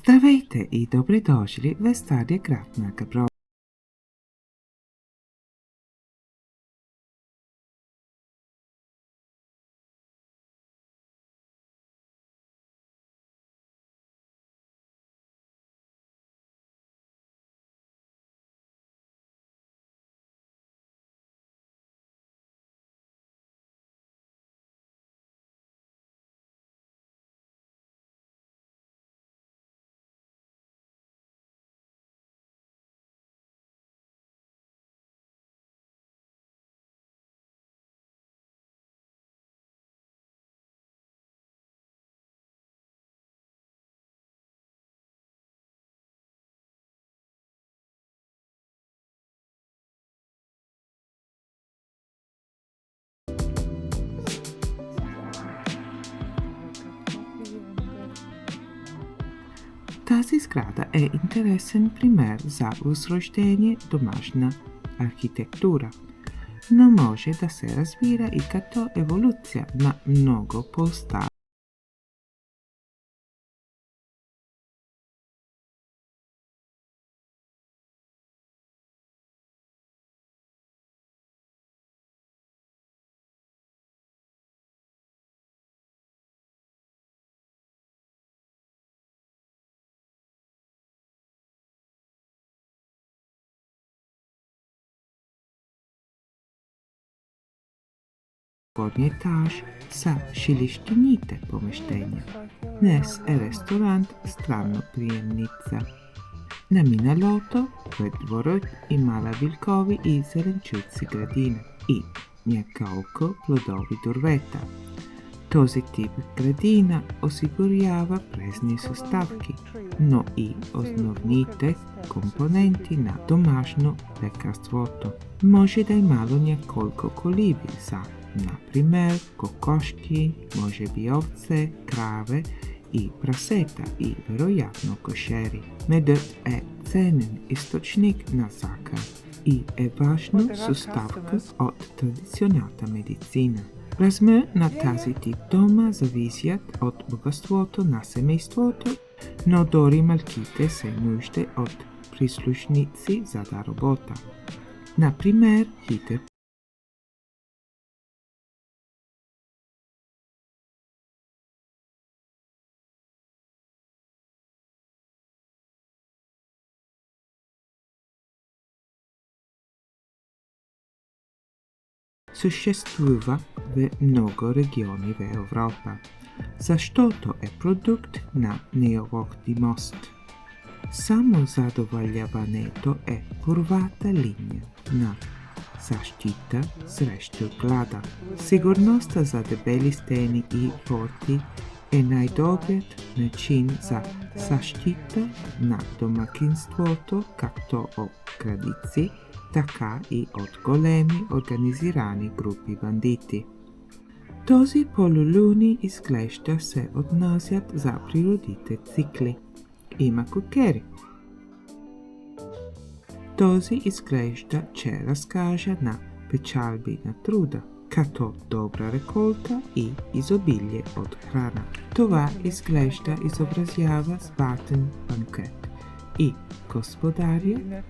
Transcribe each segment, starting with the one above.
Здравейте и добре дошли в стария град на Габрово. Тази сграда е интересен пример за възрождение домашна архитектура, но може да се разбира и като еволюция на много по-стара. Горния етаж са жилищните помещения. Днес е ресторант Странно приемница. На миналото пред дворът имала вилкови и зеленчуци градина и няколко плодови дървета. Този тип градина осигурява пресни съставки, но и основните компоненти на домашно лекарството. Може да имало няколко колиби за, например, кокошки, може би овце, краве и прасета и вероятно кошери. Медът е ценен източник на захар и е важна съставка от традиционната медицина. Размер на тази тип дома зависят от богатството на семейството, но дори малките се нужда от прислушници за да работа. Например, хитър съществува в много региони в Европа, защото е продукт на необходимост. Само задоволяването е първата линия на защита срещу глада. Сигурността за дебели стени и порти е най-добрият начин за защита на домакинството, както от крадици, така и от големи организирани групи бандити. Този полулуни изглежда се отнасят за природите цикли. Има кукери. Този изглежда, че разкажа на печалби на труда, като добра реколта и изобилие от храна. Това изглежда изобразява спартен банкет и господаря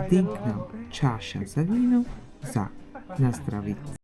дигнал чаша за вино за наздравица.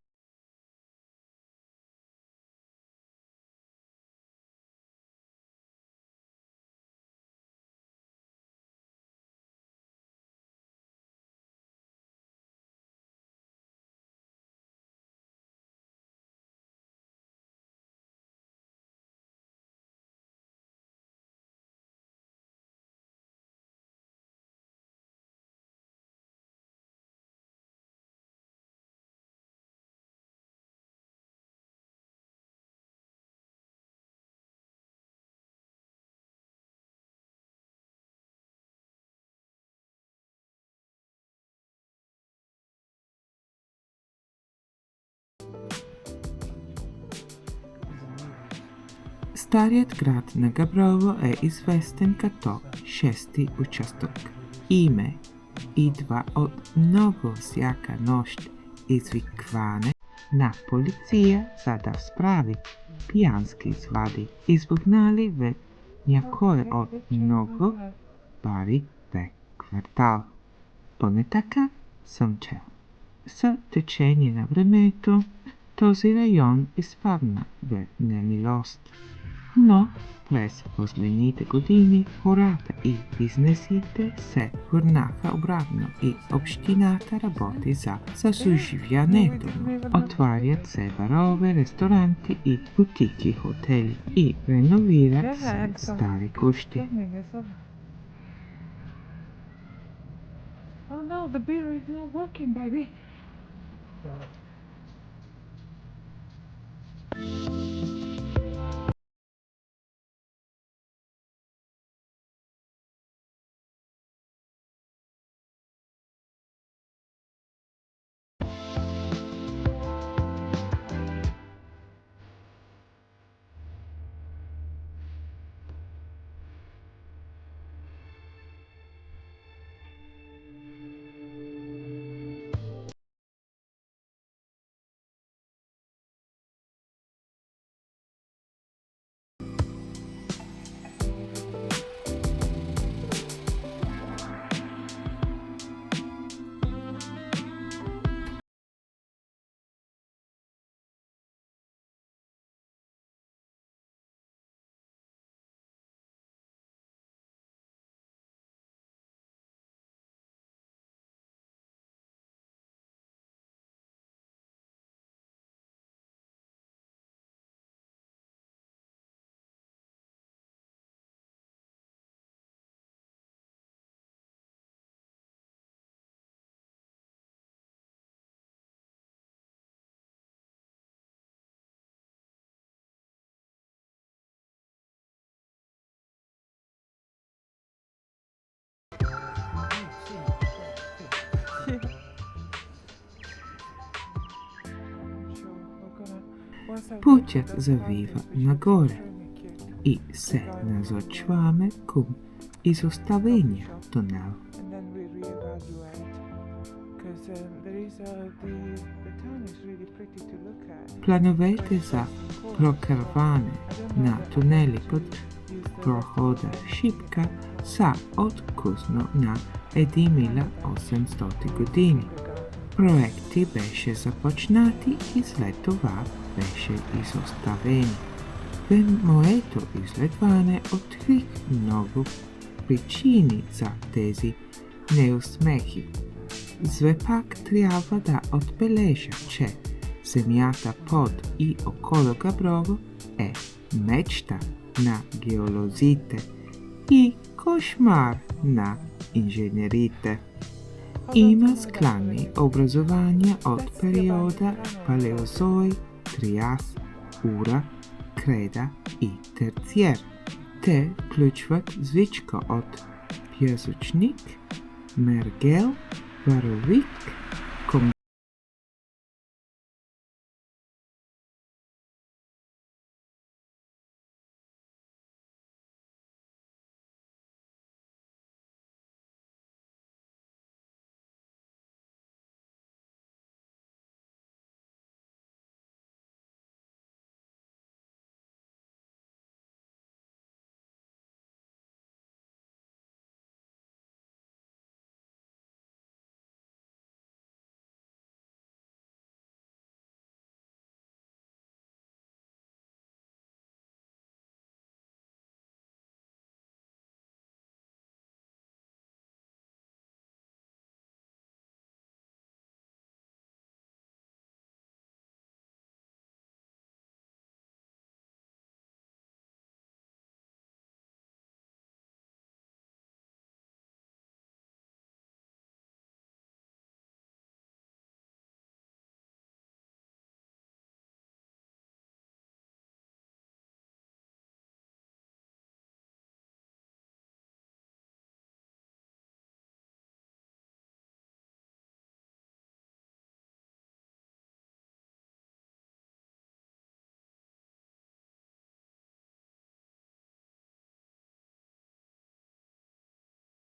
Старият град на Габрово е известен като шести участък. Име идва от много всяка нощ извикване на полиция, за да справи пиянски свади, избухнали в някой от много бари бе квартал. Поне така съм чел. С течение на времето този район изпадна в немилост. Но през последните години хората и бизнесите се върнаха обратно и общината работи за съживяването му. Отварят се барове, ресторанти и бутики, хотели и реновират се стари къщи. Oh no, the beer is not working, baby. Пътят завива нагоре и се насочваме към изоставения тунел. Плановете за прокарване на тунели под прохода Шипка са откъсно на 1800 години. Проекти беше започнати и след това беше изоставени. В моето изследване открих много причини за тези неуспехи. Все пак трябва да отбележа, че земята под и около Габрово е мечта на геолозите и кошмар на инженерите. Има склонни образования от периода Палеозой, Триас, Ура, Креда и Терциер. Те включват звичка от пясъчник, мергел, варовик